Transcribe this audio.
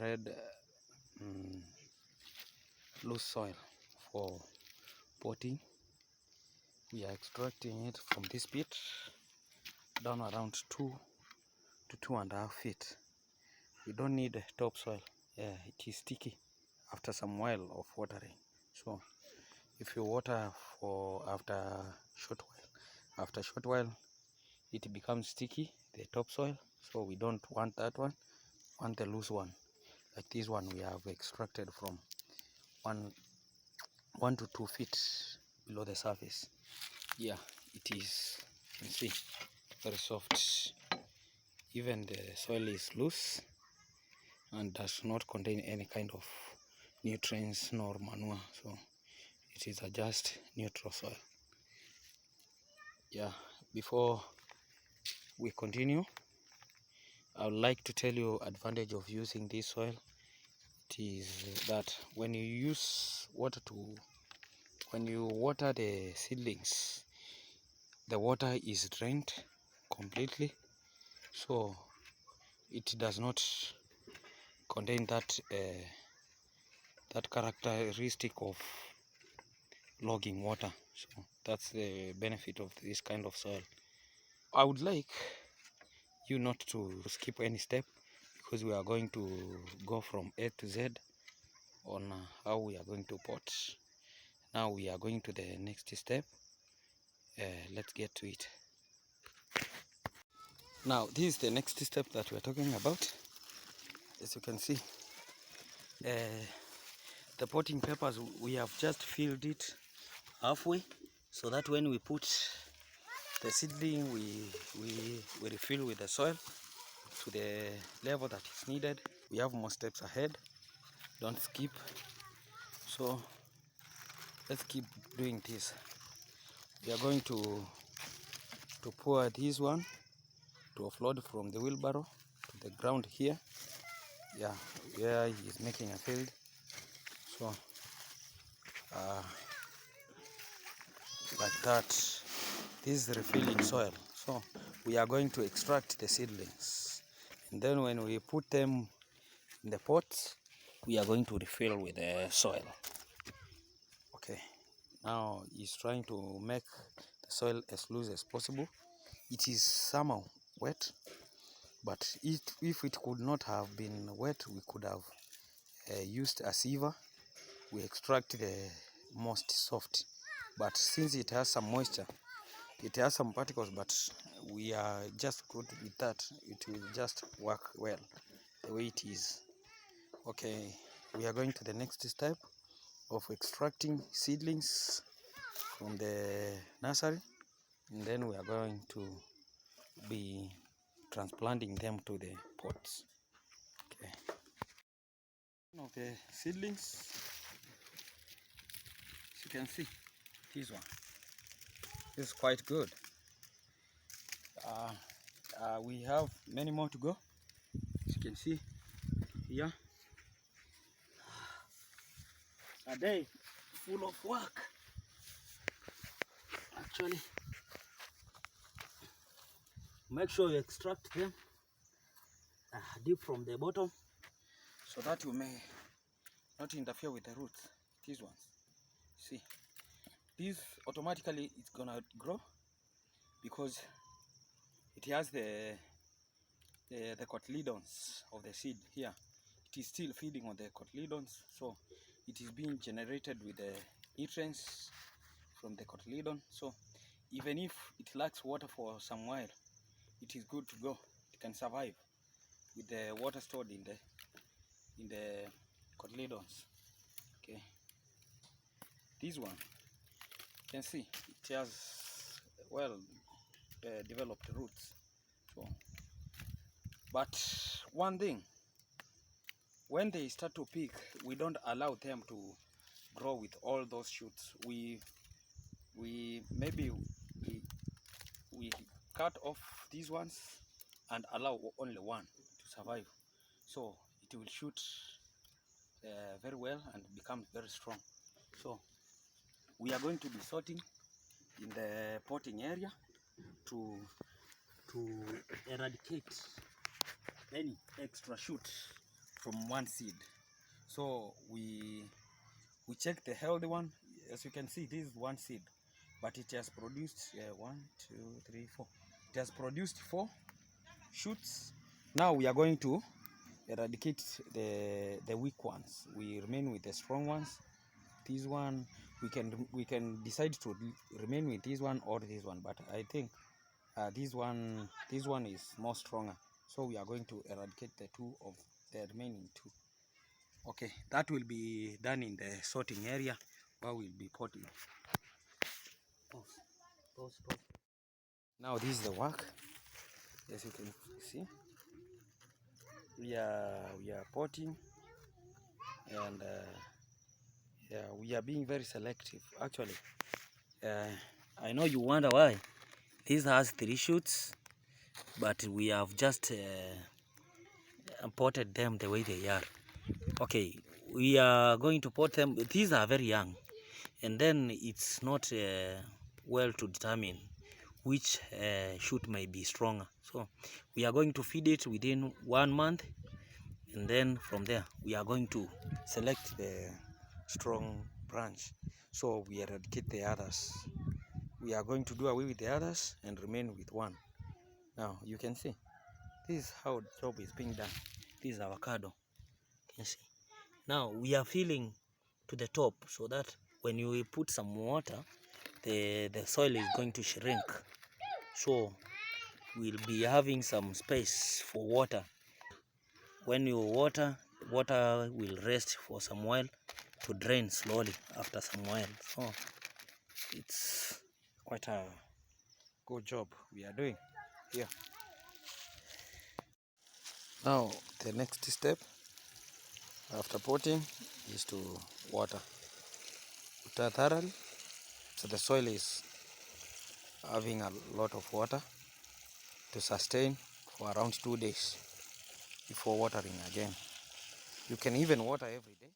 red loose soil for potting. We are extracting it from this pit down around 2 to 2.5 feet. We don't need topsoil. It is sticky after some while of watering. So if you water for after short while it becomes sticky, the topsoil. So we don't want that one. We want the loose one, like this one we have extracted from 1 to 2 feet below the surface. Yeah, it is, you can see, very soft. Even the soil is loose and does not contain any kind of nutrients nor manure, so it is a just neutral soil. Yeah, before we continue, I would like to tell you advantage of using this soil. It is that when you water the seedlings, the water is drained completely, so it does not contain that characteristic of logging water. So that's the benefit of this kind of soil. I would like you not to skip any step, because we are going to go from A to Z on how we are going to pot. Now we are going to the next step. Let's get to it. Now this is the next step that we are talking about. As you can see, the potting papers, we have just filled it halfway, so that when we put the seedling, we refill with the soil to the level that is needed. We have more steps ahead, don't skip. So let's keep doing this. We are going to pour this one to offload from the wheelbarrow to the ground here. Yeah, where he is making a field. So like that, this is refilling soil. So we are going to extract the seedlings, and then when we put them in the pots, we are going to refill with the soil. Okay, now he's trying to make the soil as loose as possible. It is somehow wet, but if it could not have been wet, we could have used a sieve. We extract the most soft, but since it has some moisture, it has some particles, but we are just good with that. It will just work well the way it is. Okay, we are going to the next step of extracting seedlings from the nursery, and then we are going to be transplanting them to the pots. Okay, one of the seedlings, as you can see, this one is quite good. We have many more to go, as you can see here. A day full of work, actually. Make sure you extract them deep from the bottom, so that you may not interfere with the roots. These ones, see, this automatically it's gonna grow because it has the cotyledons of the seed here. It is still feeding on the cotyledons, so it is being generated with the nutrients from the cotyledon. So even if it lacks water for some while, it is good to go. It can survive with the water stored in the cotyledons. Okay, this one, you can see it has well developed roots. So, but one thing, when they start to peak, we don't allow them to grow with all those shoots. We cut off these ones and allow only one to survive, so it will shoot very well and become very strong. So we are going to be sorting in the potting area to eradicate any extra shoot from one seed. So we check the healthy one. As you can see, this is one seed, but it has produced 1, 2, 3, 4. It has produced 4 shoots. Now we are going to eradicate the weak ones. We remain with the strong ones. This one we can decide to remain with this one or this one, but I think this one is more stronger. So we are going to eradicate the 2 of the remaining 2. Okay, that will be done in the sorting area where we'll be potting. Pause. Now this is the work. As you can see, we are potting, and yeah, we are being very selective. Actually, I know you wonder why this has 3 shoots, but we have just potted them the way they are. Okay, we are going to pot them. These are very young, and then it's not well to determine which shoot may be stronger. So we are going to feed it within 1 month, and then from there we are going to select the strong branch. So we eradicate the others. We are going to do away with the others and remain with one. Now you can see this is how the job is being done. This is avocado. You can see. Now we are filling to the top so that when you put some water, the soil is going to shrink. So we'll be having some space for water. When you water will rest for some while to drain slowly after some while. So it's quite a good job we are doing here. Now the next step after potting is to water thoroughly, so the soil is having a lot of water to sustain for around 2 days before watering again. You can even water every day.